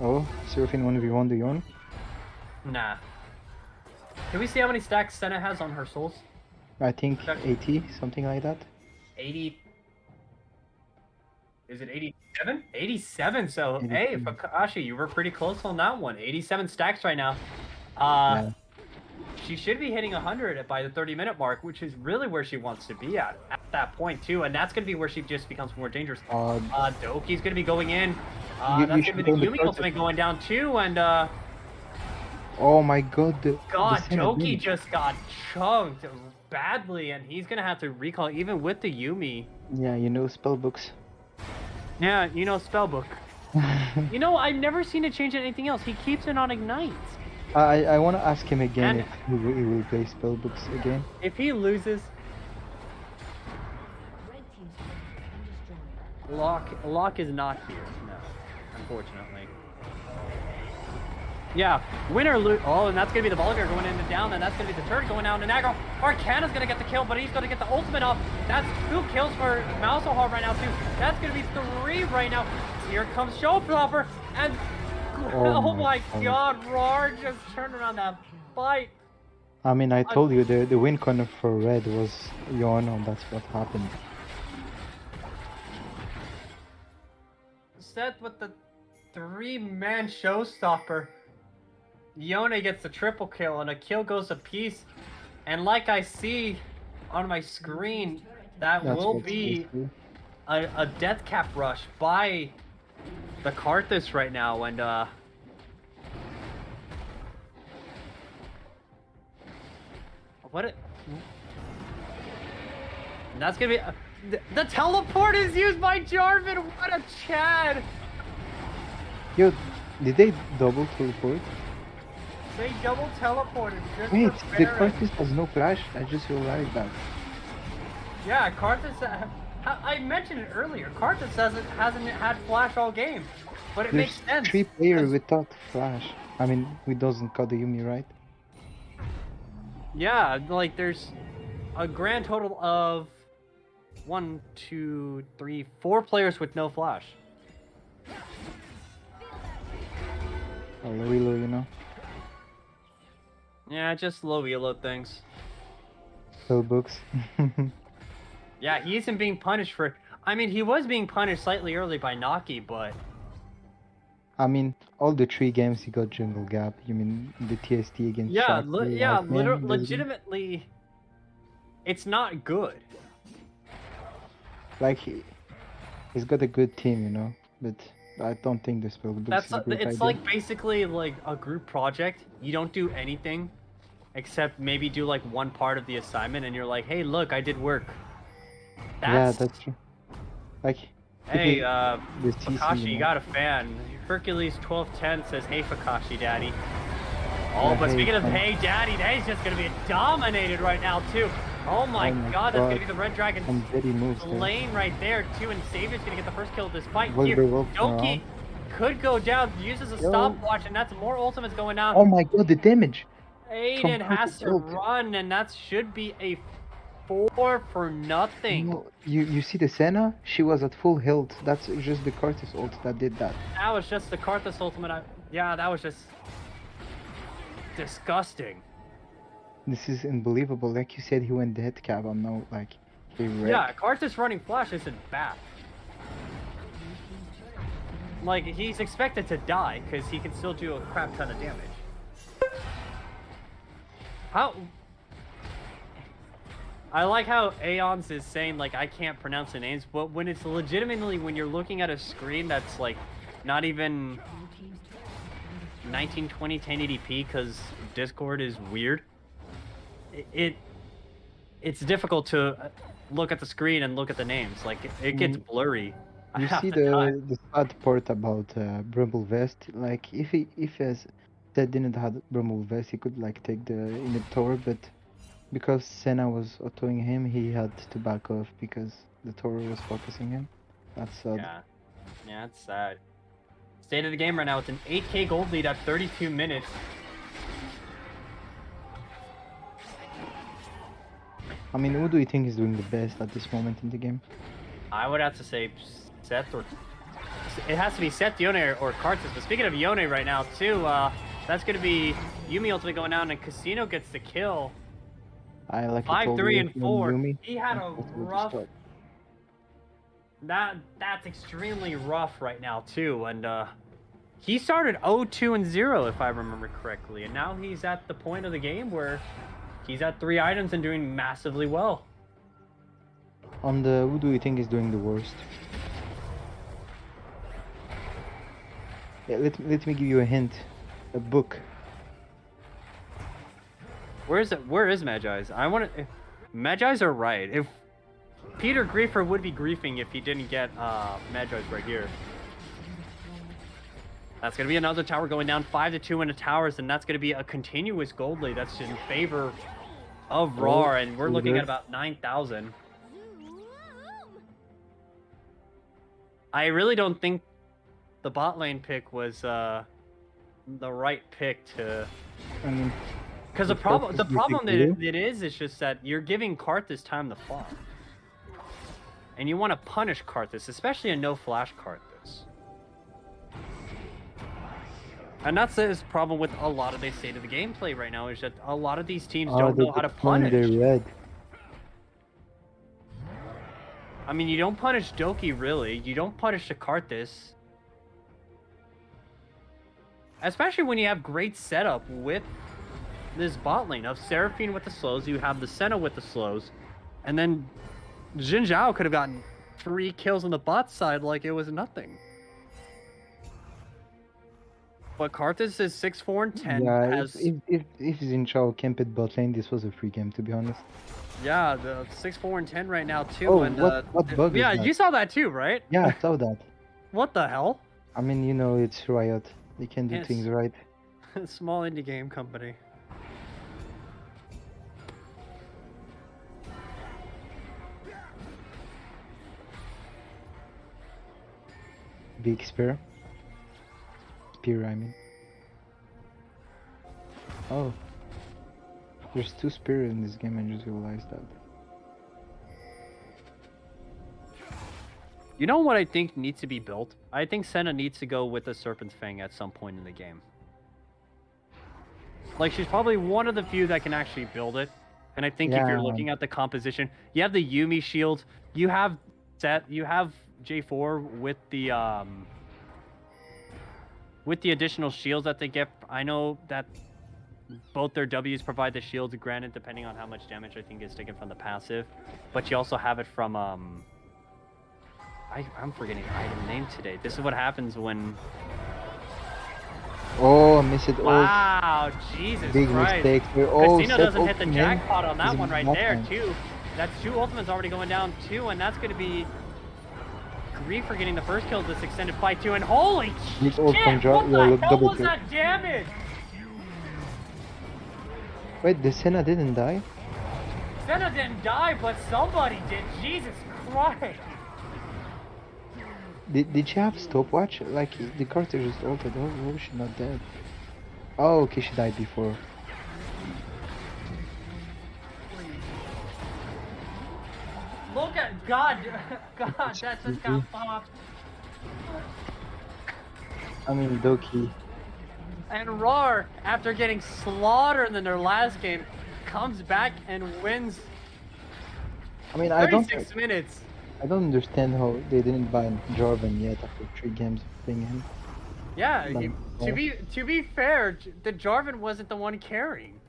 Oh, Seraphine 1v1 the Yon. Nah. Can we see how many stacks Senna has on her souls? I think Check. 80, something like that. 80. Is it 87? 87. So, 87. hey, Fakashi, you were pretty close on that one. 87 stacks right now. Yeah. She should be hitting 100 by the 30-minute mark, which is really where she wants to be at that point, too. And that's going to be where she just becomes more dangerous. Doki's going to be going in. You That's going to be the should Yumi ultimate going down, too. And, Oh my god, the Senna Doki did. just got chunked badly, and he's going to have to recall even with the Yumi. Yeah, you know spellbooks. Yeah, you know, Spellbook. You know, I've never seen it change anything else. He keeps it on Ignite. I want to ask him again And- if he will play spellbooks again. If he loses, Red team's turret has been destroyed. Locke is not here. No, unfortunately. Yeah, win or lose. Oh, and that's going to be the Vulgar going in and down, and that's going to be the turret going out, and aggro. Arcana's going to get the kill, but he's going to get the ultimate off. That's 2 kills for Malzahar right now, too. That's going to be 3 right now. Here comes Showstopper, and oh my god, Rawr just turned around that fight. I mean, I told you the win corner for red was Yon, and that's what happened. Set with the 3-man Showstopper. Yone gets the triple kill, and a kill goes apiece. And like I see on my screen, that That's will what's be supposed to a death cap rush by the Karthus right now, and what it? And that's gonna be the teleport is used by Jarvan. What a Chad! Yo, did they double teleport? They double teleported just Wait, for the Baron. Karthus has no flash? I just realized that. Yeah, Karthus. I mentioned it earlier. Karthus hasn't had flash all game, but it There's makes sense. 3 players because- without flash. I mean, we doesn't cut the Yumi, right? Yeah, like there's a grand total of 1, 2, 3, 4 players with no flash. A low elo, you know? Yeah, just low elo things. Spell books. Yeah, he isn't being punished for. I mean, he was being punished slightly early by Naki, but I mean, all the 3 games he got jungle gap. You mean the TST against yeah, Shakti? yeah, Like, man, this game- legitimately, it's not good. like he's got a good team, you know? But I don't think the spell books is a great It's idea. like basically like a group project. You don't do anything except maybe do like one part of the assignment, and you're like, hey, look, I did work. Yeah, that's true. Like, Hey, the CC, Fakashi, you you know? got a fan. Hercules 1210 says, hey, Fakashi, daddy. Oh, Yeah, but hey, speaking of fam. hey, daddy, he's just gonna be dominated right now too. Oh my, Oh my god, that's gonna God. be the Red Dragon Some dirty moves there. lane right there too, and Savior's gonna get the first kill of this fight Will here. they will come Doki around? could go down, uses a Yo. stopwatch, and that's more ultimates going down. Oh my God, the damage! Aiden from has to Kurt's ult. run, and that should be a 4 for nothing. No, you see the Senna? She was at full health. That's just the Curtis ult that did that. That was just the Karthus ultimate. Yeah, that was just disgusting. This is unbelievable. Like you said, he went dead cap. I'm now like, he wrecked. Yeah, Karthus running flash isn't bad. Like, he's expected to die, because he can still do a crap ton of damage. How... I like how Aeons is saying, like, I can't pronounce the names, but when it's legitimately, when you're looking at a screen that's, like, not even 1920 1080p, because Discord is weird, it's difficult to look at the screen and look at the names. Like, it gets blurry. You half see the time. the sad part about Bramble Vest? Like, if as Ted didn't have Bramble Vest, he could like take the inhib tower, but because Senna was autoing him, he had to back off because the tower was focusing him. That's sad. Yeah, it's sad. State of the game right now, it's an 8k gold lead at 32 minutes. I mean, who do you think is doing the best at this moment in the game? I would have to say Seth, or it has to be Seth, Yone, or Karthus. But speaking of Yone right now too, that's gonna be Yumi ultimately going down, and Casino gets the kill. I like 5, 3, and 4. Yumi. He had a That's what we rough. start. That's extremely rough right now too, and he started 0-2 and 0 if I remember correctly, and now he's at the point of the game where he's at 3 items and doing massively well. On the who do you think is doing the worst? Yeah, let me give you a hint. A book. Where is Magi's? I want to. Magi's are right. If Peter Griefer would be griefing if he didn't get Magi's right here. That's gonna be another tower going down 5-2 in the towers, and that's gonna be a continuous gold lead. That's in favor of Rawr, and we're looking at about 9,000. I really don't think the bot lane pick was the right pick to. I mean, Because the problem that it is just that you're giving Karthus time to farm. And you want to punish Karthus, especially a no flash Karthus. And that's his problem with a lot of the state of the gameplay right now, is that a lot of these teams don't know how to punish. They're red. I mean, you don't punish Doki really, you don't punish the Karthus. Especially when you have great setup with this bot lane of Seraphine with the slows, you have the Senna with the slows, and then Jin Zhao could have gotten 3 kills on the bot side like it was nothing. But Karthus is 6, 4, and 10. Yeah, has... if Xin Chao camped bot lane, this was a free game, to be honest. Yeah, the 6, 4, and 10 right now too. Oh, and, what bug is yeah, that? you saw that too, right? Yeah, I saw that. What the hell? I mean, you know, it's Riot. They can do Yes. things right. Small indie game company. Big spear. Spear, I mean. Oh. There's 2 spear in this game, I just realized that. You know what I think needs to be built? I think Senna needs to go with the Serpent's Fang at some point in the game. Like, she's probably one of the few that can actually build it. And I think if you're Yeah. looking at the composition, you have the Yumi shield, you have J4 with the additional shields that they get. I know that both their W's provide the shields, granted, depending on how much damage I think is taken from the passive. But you also have it from I'm forgetting the item name today. This is what happens when. Oh, missed ult. Wow, Jesus Big Christ. mistake. Oh, Casino set doesn't hit the ulting in. jackpot on that He's one in right bot there, lane. too. That's 2 ultimates already going down, too, and that's going to be Grief for getting the first kill of this extended fight, too. And holy Big shit, ult from Jar. what Yeah, the look, hell double was kill. that damage? Wait, the Senna didn't die? Senna didn't die, but somebody did. Jesus Christ. Did she have stopwatch? Like, the character just ulted. Oh, she's not dead. Oh, okay, she died before. Look at God, that just got popped. I mean, Doki. And Rawr, after getting slaughtered in their last game, comes back and wins I mean, I don't 36 minutes. understand how they didn't ban Jarvan yet after 3 games of playing him. Yeah, Like, to be fair, the Jarvan wasn't the one carrying.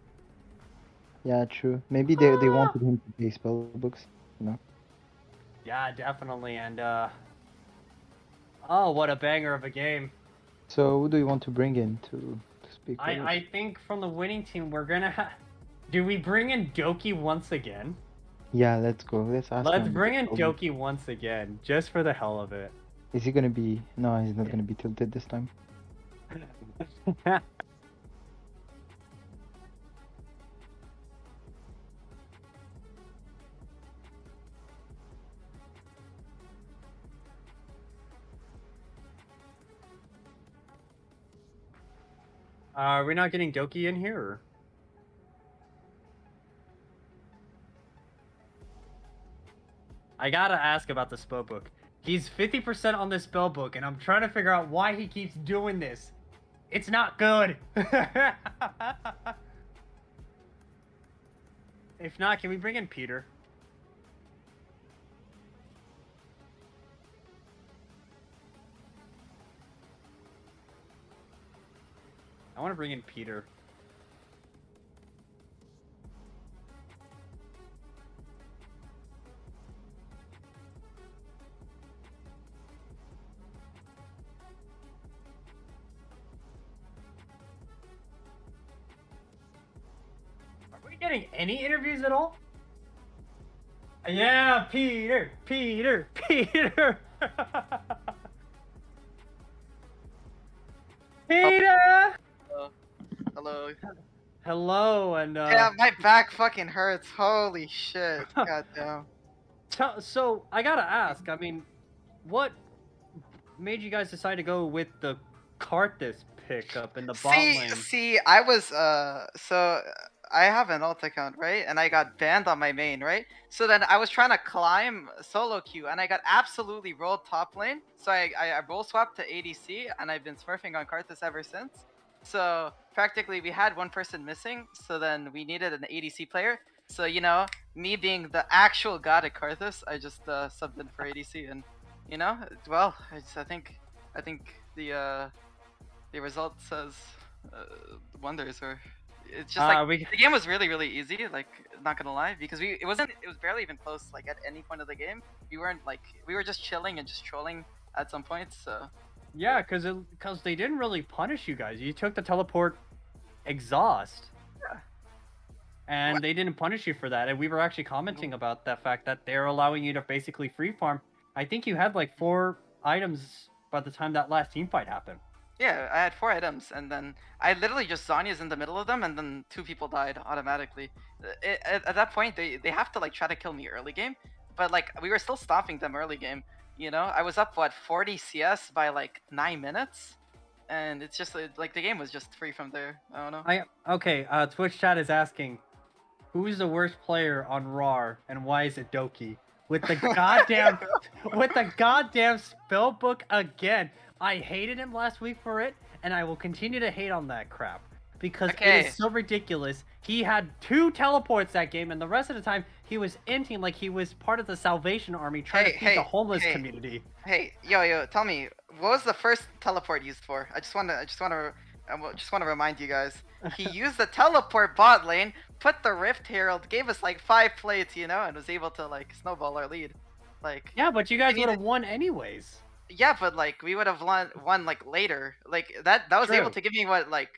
yeah, true. Maybe they wanted him to play spell books, you know. Yeah, definitely, and oh, what a banger of a game. So, who do you want to bring in to speak with us? I think from the winning team, we're gonna do we bring in Doki once again? Yeah, let's go. Let's ask Let's him. bring in Doki once again, just for the hell of it. Is he gonna be... No, he's not gonna be tilted this time. Are we not getting Doki in here? Or? I gotta ask about the spell book. He's 50% on the spell book, and I'm trying to figure out why he keeps doing this. It's not good. If not, can we bring in Peter? I want to bring in Peter. Are we getting any interviews at all? Yeah, Peter, Peter, Peter. Peter. Hello. Hello, and Yeah, my back fucking hurts. Holy shit. Goddamn. So I gotta ask. I mean, what made you guys decide to go with the Karthus pickup in the bot lane? See, I was so I have an alt account, right? And I got banned on my main, right? So then I was trying to climb solo queue, and I got absolutely rolled top lane. So I roll swapped to ADC, and I've been smurfing on Karthus ever since. So practically we had one person missing, so then we needed an ADC player. So, you know, me being the actual god at Karthus, I just subbed in for ADC, and you know, well, I think the result says wonders. Or it's just like the game was really easy, like, not gonna lie, because it was barely even close, like, at any point of the game. We were just chilling and just trolling at some points. So yeah, because they didn't really punish you guys. You took the teleport exhaust. Yeah. And they didn't punish you for that. And we were actually commenting about that fact that they're allowing you to basically free farm. I think you had like 4 items by the time that last team fight happened. yeah, I had 4 items, and then I literally just Zhonya's in the middle of them, and then 2 people died automatically. At that point, they have to like try to kill me early game, but like we were still stopping them early game. You know, I was up 40 CS by like 9 minutes, and it's just like the game was just free from there. I don't know. Okay, Twitch chat is asking, who's the worst player on Rawr, and why is it Doki? With the goddamn spell book again. I hated him last week for it, and I will continue to hate on that crap. because it Okay. is so ridiculous. He had 2 teleports that game, and the rest of the time he was inting like he was part of the Salvation Army trying to feed the homeless community. Hey, yo, tell me, what was the first teleport used for? I just want to remind you guys. He used the teleport bot lane, put the Rift Herald, gave us like 5 plates, you know, and was able to like snowball our lead. Like, Yeah, but you guys you would need have won anyways. yeah, but like we would have won like later. Like that was True. able to give me what like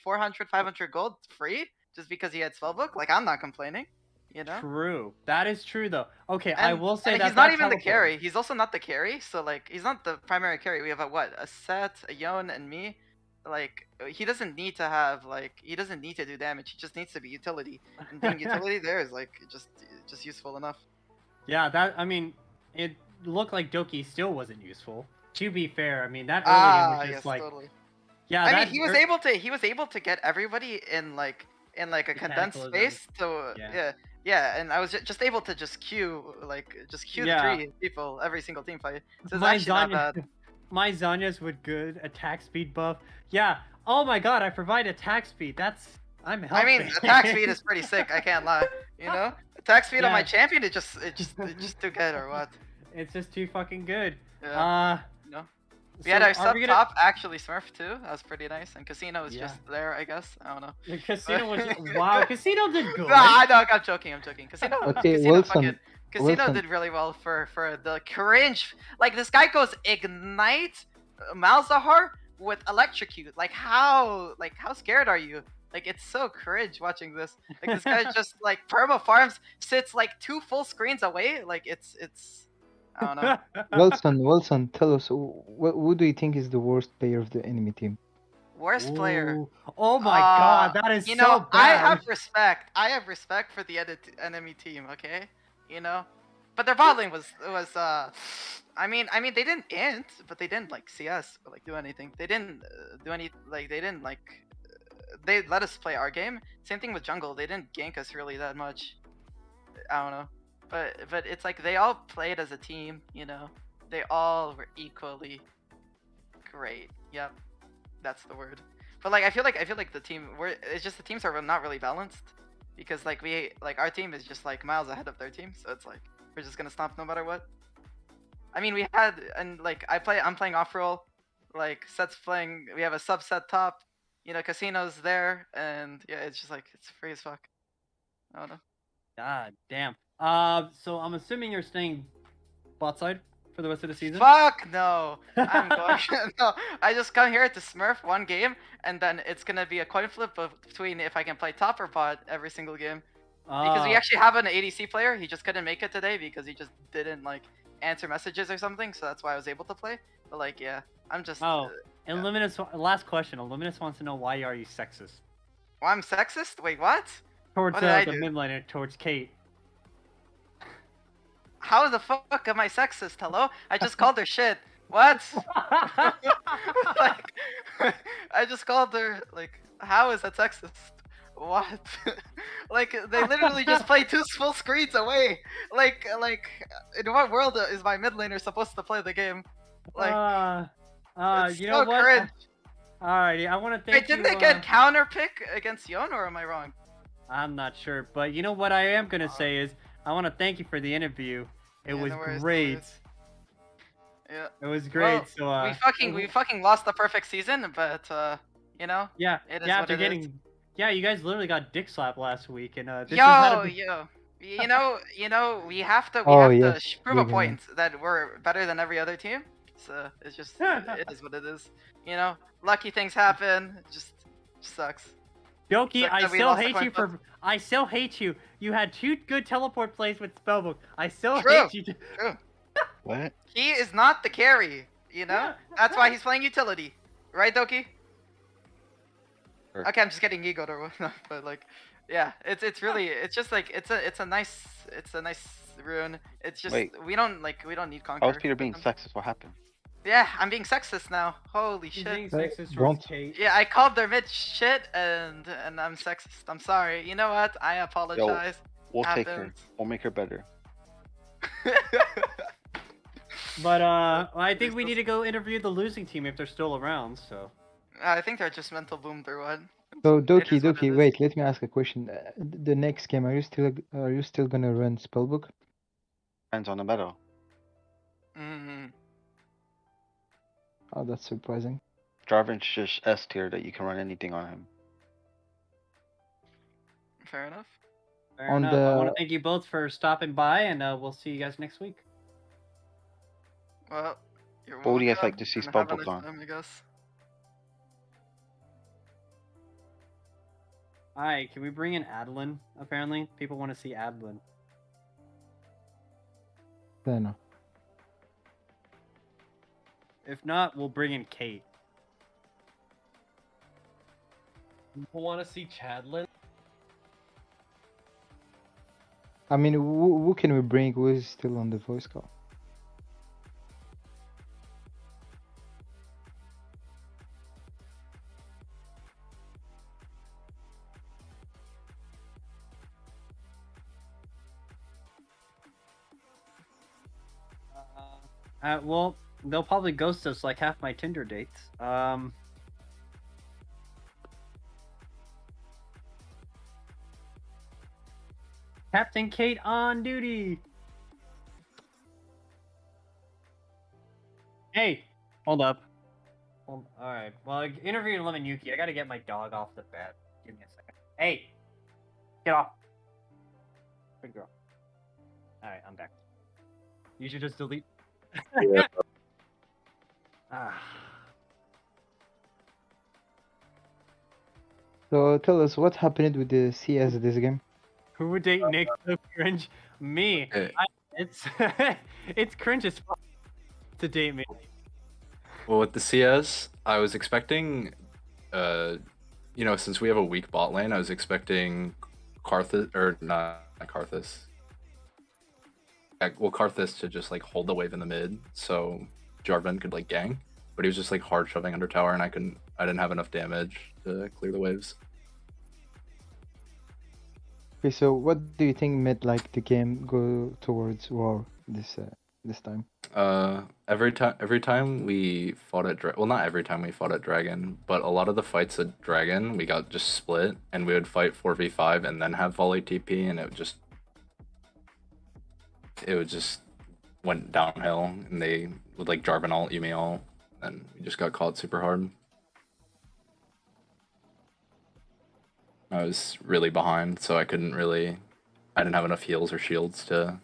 400 500 gold free just because he had spellbook. Like I'm not complaining, you know. True. That is true though. Okay, I will say and that he's not that even the teleport- carry. He's also not the carry. So like he's not the primary carry. We have a Set, a Yon, and me. Like he doesn't need to have he doesn't need to do damage. He just needs to be utility. And being utility there is like just useful enough. Yeah, that I mean, it looked like Doki still wasn't useful. To be fair, I mean that early game was just Yes, like totally. yeah. I that mean, he was able to get everybody in a condensed Cataclysm. space. So yeah, and I was just able to queue Yeah. 3 people every single team fight. So it's My actually not bad. Zanya, my Zanya's with good attack speed buff. Yeah. Oh my god, I provide attack speed. I'm I helping. mean, attack speed is pretty sick. I can't lie. You know, attack speed on my Yeah. champion it just too good or what? It's just too fucking good. Yeah. You know? We So had our are sub we gonna- top actually Smurf too. That was pretty nice. And Casino was Yeah. just there, I guess. I don't know. The Casino was wow. Casino did good. No, I know. I'm joking. Casino. Okay, Casino Wilson, Casino Wilson. did really well for the cringe. Like this guy goes ignite Malzahar with electrocute. Like how scared are you? Like it's so cringe watching this. Like this guy just like perma farms, sits like 2 full screens away. Like it's I don't know. Wilson, tell us who do you think is the worst player of the enemy team? Worst player. Ooh. Oh my god, that is You so know, bad. I have respect. I have respect for the enemy team. Okay, you know, but their bot lane was I mean they didn't int, but they didn't like CS or like do anything. They didn't do any they let us play our game. Same thing with jungle. They didn't gank us really that much. I don't know, but it's like they all played as a team. You know, they all were equally great. Yep. That's the word. But like I feel like the team it's just the teams are not really balanced because like our team is just like miles ahead of their team, so it's like we're just gonna stomp no matter what. I mean I'm playing off roll, like Set's playing, we have a subset top, you know, Casino's there, and yeah, it's just like it's free as fuck. I don't know. God damn. So I'm assuming you're staying bot side for the rest of the season. Fuck no! I'm going. No, I just come here to Smurf one game, and then it's gonna be a coin flip between if I can play top or bot every single game. Because we actually have an ADC player. He just couldn't make it today because he just didn't like answer messages or something. So that's why I was able to play. But like, yeah, I'm just. And Luminous, last question. Luminous wants to know why are you sexist Well, I'm sexist. Wait, what? towards What did I the do? mid laner, towards Kate? How the fuck am I sexist? Hello? I just called her shit. What? Like, I just called her like. How is that sexist? What? Like they literally just play 2 full screens away. Like in what world is my mid laner supposed to play the game? Like it's you so know what? cringe. Alrighty, I want to thank Wait, didn't you. they get counter pick against Yon, or am I wrong? I'm not sure, but you know what I am gonna say is I want to thank you for the interview. It Yeah, was no worries, no great. worries. Yeah. It was great. Well, So we fucking lost the perfect season, but you know. yeah, It is yeah. what After it getting is. yeah, you guys literally got dick slapped last week, and this is how to be- Yo. You know, we have to Oh, prove yes. a Yeah. point that we're better than every other team. So it's just it is what it is. You know, lucky things happen. It just sucks. Doki, Sucks I that we still lost the hate coin you flip. for. I still hate you. You had 2 good teleport plays with Spellbook. I still True. hate you. True. What? He is not the carry. You know, Yeah, that's why he's playing utility, right, Doki? Sure. Okay, I'm just getting egoed or whatnot, but like, yeah, it's really just like it's a nice rune. It's just Wait. we don't need conquer. How is Peter being sexist? What happened? Yeah, I'm being sexist now. Holy He's shit. being Hey, sexist towards don't- Kate. Yeah, I called their mid shit and I'm sexist. I'm sorry. You know what? I apologize. We'll take her. Happens. We'll make her better. But I think we need to go interview the losing team if they're still around. So I think they're just mental boomed or what. So It Doki, is what it Doki, is. wait, let me ask a question. The next game, are you still gonna run Spellbook? Depends on the meta. Mm, Oh, that's surprising. Jarvan's just S tier that you can run anything on him. fair enough. Fair On enough. I want to the thank you both for stopping by, and we'll see you guys next week. Well, you're What welcome. would you guys like to see And have a Spellbook nice on? time, I guess. Alright, can we bring in Adeline? Apparently, people want to see Adeline. I don't know. If not, we'll bring in Kate. People want to see Chadlin. I mean, who can we bring? Who is still on the voice call? Well, they'll probably ghost us like half my Tinder dates. Captain Kate on duty. Hey, hold up. All right. Well, interviewing Lemon Yuki. I gotta get my dog off the bed. Give me a second. Hey, get off. Good girl. All right, I'm back. You should just delete. Yeah. Ah. So tell us what happened with the CS this game. Who would date Nick? So cringe. Me. Hey. It's it's cringe as fuck to date me. Well, with the CS, I was expecting, since we have a weak bot lane, I was expecting Karthus, or not Karthus. Well, Karthus to just like hold the wave in the mid, so Jarvan could like gang, but he was just like hard shoving under tower, and I didn't have enough damage to clear the waves. Okay, so what do you think made like the game go towards Rawr this time? Every time we fought at well, not every time we fought at Dragon, but a lot of the fights at Dragon, we got just split, and we would fight 4v5 and then have volley TP, and it would just went downhill, and they would like Jarvan ult, Yuumi ult, and we just got caught super hard. I was really behind, so I didn't have enough heals or shields to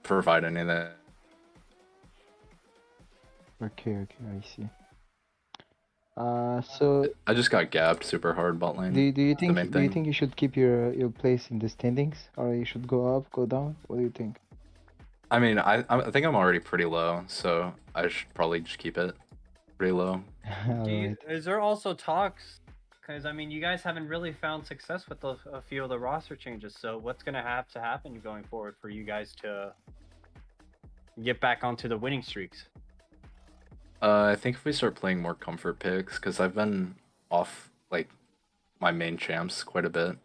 provide anything. Okay, I see. So I just got gapped super hard bot lane. do you the think main do you thing. think you should keep your place in the standings, or you should go up, go down? What do you think? I mean, I think I'm already pretty low, so I should probably just keep it pretty low. Alright. Is there also talks? Because I mean, you guys haven't really found success with a few of the roster changes. So what's gonna have to happen going forward for you guys to get back onto the winning streaks? I think if we start playing more comfort picks, because I've been off like my main champs quite a bit.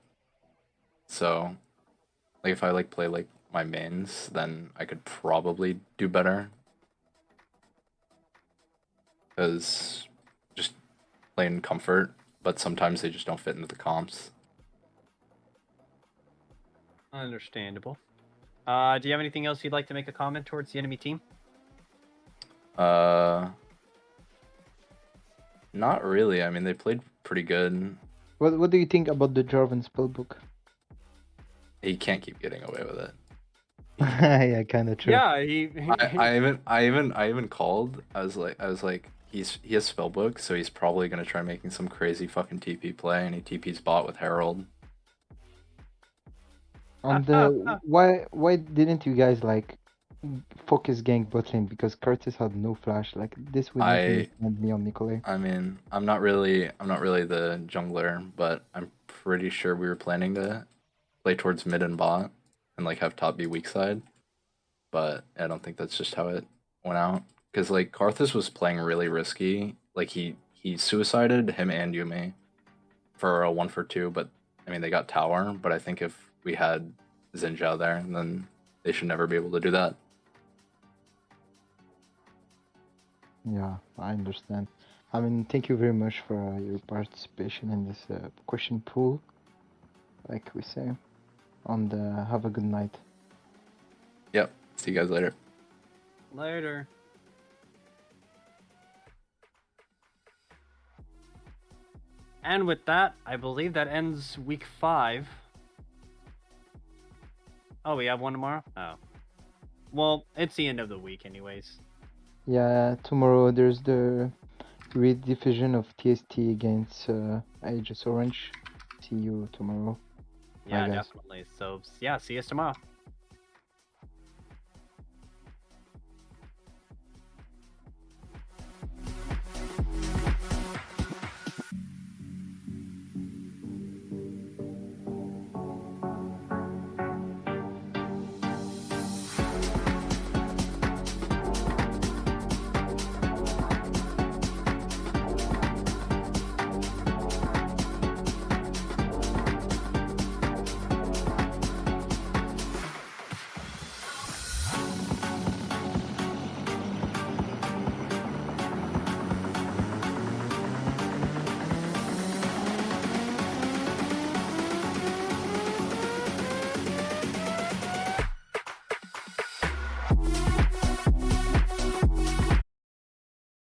So, like if I like play like my mains, then I could probably do better. Because just playing comfort, but sometimes they just don't fit into the comps. Understandable. Do you have anything else you'd like to make a comment towards the enemy team? Not really. I mean, they played pretty good. What do you think about the Jarvan spellbook? He can't keep getting away with it. Yeah, kind of true. Yeah, I even called. I was like, he has spellbook, so he's probably gonna try making some crazy fucking TP play, and he TP's bot with Herald. On the why didn't you guys like focus gank bot lane, because Curtis had no flash? Like this would make me stand me on Nikolai. I mean, I'm not really the jungler, but I'm pretty sure we were planning to play towards mid and bot and like have top be weak side. But I don't think that's just how it went out. Because like Karthus was playing really risky. Like he suicided him and Yuumi for a 1-for-2, but I mean they got tower, but I think if we had Xinjiao there, then they should never be able to do that. Yeah, I understand. I mean, thank you very much for your participation in this question pool, like we say. And have a good night. Yep. See you guys later. Later. And with that, I believe that ends week 5. Oh, we have one tomorrow? Oh. Well, it's the end of the week anyways. Yeah, tomorrow there's the redivision of TST against Aegis Orange. See you tomorrow. Yeah, guys. definitely. So, yeah, see us tomorrow.